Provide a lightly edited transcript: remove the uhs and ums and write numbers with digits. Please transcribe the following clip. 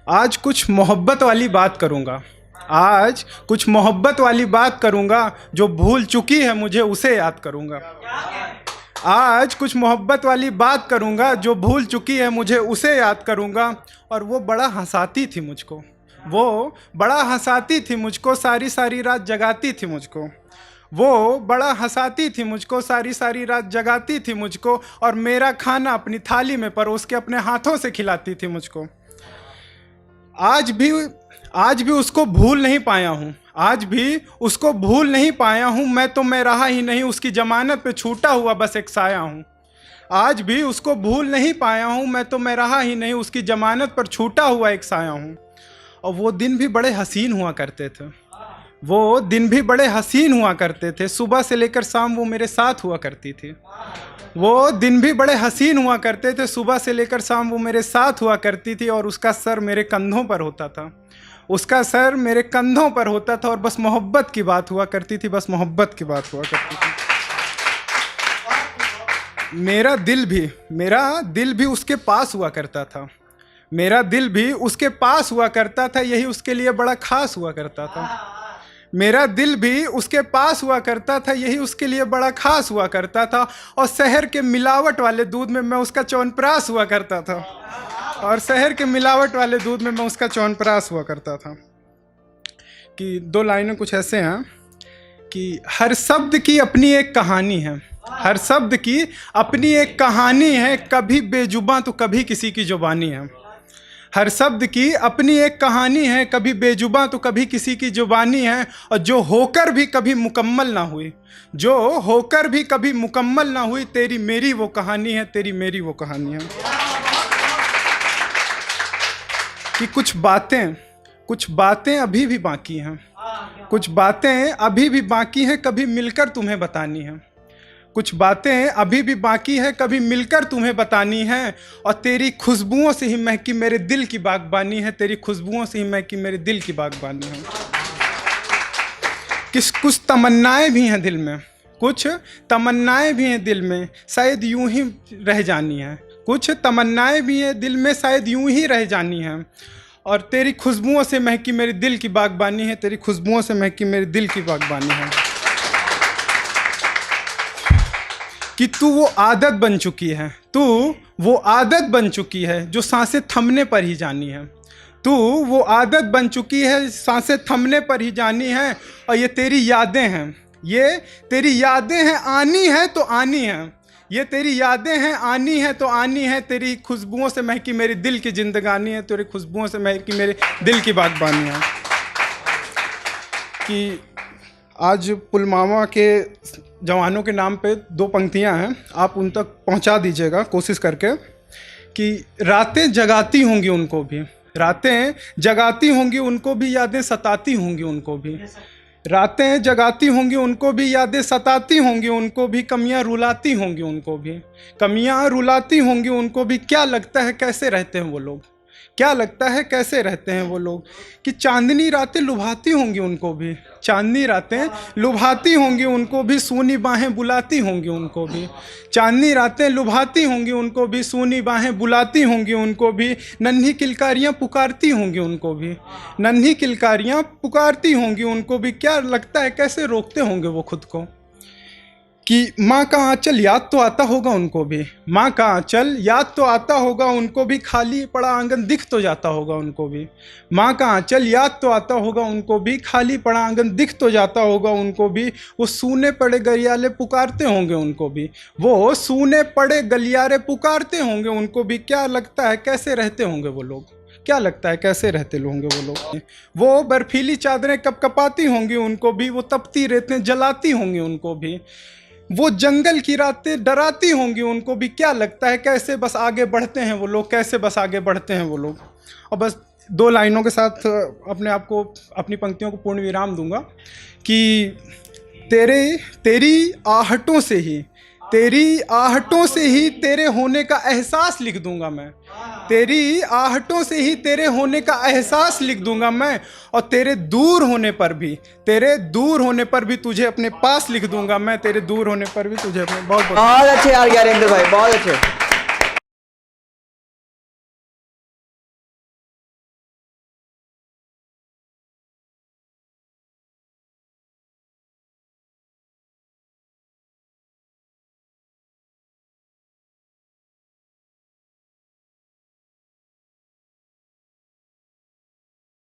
आज कुछ मोहब्बत वाली बात करूँगा। आज कुछ मोहब्बत वाली बात करूँगा, जो भूल चुकी है मुझे उसे याद करूँगा। आज कुछ मोहब्बत वाली बात करूँगा, जो भूल चुकी है मुझे उसे याद करूँगा। और वो बड़ा हंसाती थी मुझको, वो बड़ा हंसाती थी मुझको, सारी सारी रात जगाती थी मुझको। वो बड़ा हंसाती थी मुझको, सारी सारी रात जगाती थी मुझको। और मेरा खाना अपनी थाली में परोस के अपने हाथों से खिलाती थी मुझको। आज भी उसको भूल नहीं पाया हूँ, आज भी उसको भूल नहीं पाया हूँ। मैं रहा ही नहीं, उसकी जमानत पे छूटा हुआ बस एक साया हूँ। आज भी उसको भूल नहीं पाया हूँ, मैं रहा ही नहीं, उसकी जमानत पर छूटा हुआ एक साया हूँ। और वो दिन भी बड़े हसीन हुआ करते थे, वो दिन भी बड़े हसीन हुआ करते थे। सुबह से लेकर शाम वो मेरे साथ हुआ करती थी। वो दिन भी बड़े हसीन हुआ करते थे, सुबह से लेकर शाम वो मेरे साथ हुआ करती थी। और उसका सर मेरे कंधों पर होता था, उसका सर मेरे कंधों पर होता था। और बस मोहब्बत की बात हुआ करती थी, बस मोहब्बत की बात हुआ करती थी। मेरा दिल भी उसके पास हुआ करता था, मेरा दिल भी उसके पास हुआ करता था। यही उसके लिए बड़ा खास हुआ करता था। मेरा दिल भी उसके पास हुआ करता था, यही उसके लिए बड़ा खास हुआ करता था। और शहर के मिलावट वाले दूध में मैं उसका च्यवनप्राश हुआ करता था, और शहर के मिलावट वाले दूध में मैं उसका च्यवनप्राश हुआ करता था। कि दो लाइनें कुछ ऐसे हैं कि हर शब्द की अपनी एक कहानी है, हर शब्द की अपनी एक कहानी है। कभी बेजुबां तो कभी किसी की जुबानी है। हर शब्द की अपनी एक कहानी है, कभी बेजुबां तो कभी किसी की जुबानी है। और जो होकर भी कभी मुकम्मल ना हुई, जो होकर भी कभी मुकम्मल ना हुई, तेरी मेरी वो कहानी है, तेरी मेरी वो कहानी है। कि कुछ बातें अभी भी बाकी हैं, कुछ बातें अभी भी बाकी हैं, कभी मिलकर तुम्हें बतानी है। कुछ बातें अभी भी बाकी है, कभी मिलकर तुम्हें बतानी है। और तेरी खुशबुओं से ही महकी मेरे दिल की बागबानी है, तेरी खुशबुओं से ही महकी मेरे दिल की बागबानी है। कुछ तमन्नाएं भी हैं दिल में, कुछ तमन्नाएं भी हैं दिल में, शायद यूं ही रह जानी है। कुछ तमन्नाएं भी हैं दिल में, शायद यूं ही रह जानी है। और तेरी खुशबुओं से महकी मेरे दिल की बागबानी है, तेरी खुशबुओं से महकी मेरे दिल की बागबानी है। कि तू वो आदत बन चुकी है, तू वो आदत बन चुकी है, जो सांसें थमने पर ही जानी है। तू वो आदत बन चुकी है, सांसें थमने पर ही जानी है। और ये तेरी यादें हैं, ये तेरी यादें हैं, आनी है तो आनी है। ये तेरी यादें हैं, आनी है तो आनी है। तेरी खुशबुओं से महकी मेरी दिल की जिंदगानी है, तेरी खुशबुओं से महकी मेरे दिल की बागबानी है। कि आज पुलवामा के जवानों के नाम पे दो पंक्तियां हैं, आप उन तक पहुंचा दीजिएगा कोशिश करके। कि रातें जगाती होंगी उनको भी, रातें जगाती होंगी उनको भी, यादें सताती होंगी उनको भी। रातें जगाती होंगी उनको भी, यादें सताती होंगी उनको भी। कमियां रुलाती होंगी उनको भी, कमियां रुलाती होंगी उनको भी। क्या लगता है कैसे रहते हैं वो लोग, क्या लगता है कैसे रहते हैं वो लोग। कि चांदनी रातें लुभाती होंगी उनको भी, चांदनी रातें लुभाती होंगी उनको भी। सूनी बाहें बुलाती होंगी उनको भी, चांदनी रातें लुभाती होंगी उनको भी। सूनी बाहें बुलाती होंगी उनको भी। नन्ही किलकारियाँ पुकारती होंगी उनको भी, नन्ही किलकारियाँ पुकारती होंगी उनको भी। क्या लगता है कैसे रोकते होंगे वो खुद को। कि माँ का आंचल याद तो आता होगा उनको भी, माँ का आंचल याद तो आता होगा उनको भी। खाली पड़ा आंगन दिख तो जाता होगा उनको भी, माँ का आंचल याद तो आता होगा उनको भी। खाली पड़ा आंगन दिख तो जाता होगा उनको भी। वो सूने पड़े गलियारे पुकारते होंगे उनको भी, वो सूने पड़े गलियारे पुकारते होंगे उनको भी। क्या लगता है कैसे रहते होंगे वो लोग, क्या लगता है कैसे रहते होंगे वो लोग। वो बर्फीली चादरें कपकपाती होंगी उनको भी, वो तपती रेतें जलाती होंगी उनको भी। वो जंगल की रातें डराती होंगी उनको भी। क्या लगता है कैसे बस आगे बढ़ते हैं वो लोग, कैसे बस आगे बढ़ते हैं वो लोग। और बस दो लाइनों के साथ अपने आप को, अपनी पंक्तियों को पूर्ण विराम दूंगा। कि तेरी आहटों से ही, तेरी आहटों से ही तेरे होने का एहसास लिख दूंगा मैं। तेरी आहटों से ही तेरे होने का एहसास लिख दूंगा मैं। और तेरे दूर होने पर भी, तेरे दूर होने पर भी तुझे अपने पास लिख दूंगा मैं। तेरे दूर होने पर भी तुझे अपने बहुत अच्छे यार ज्ञानेंद्र भाई, बहुत अच्छे।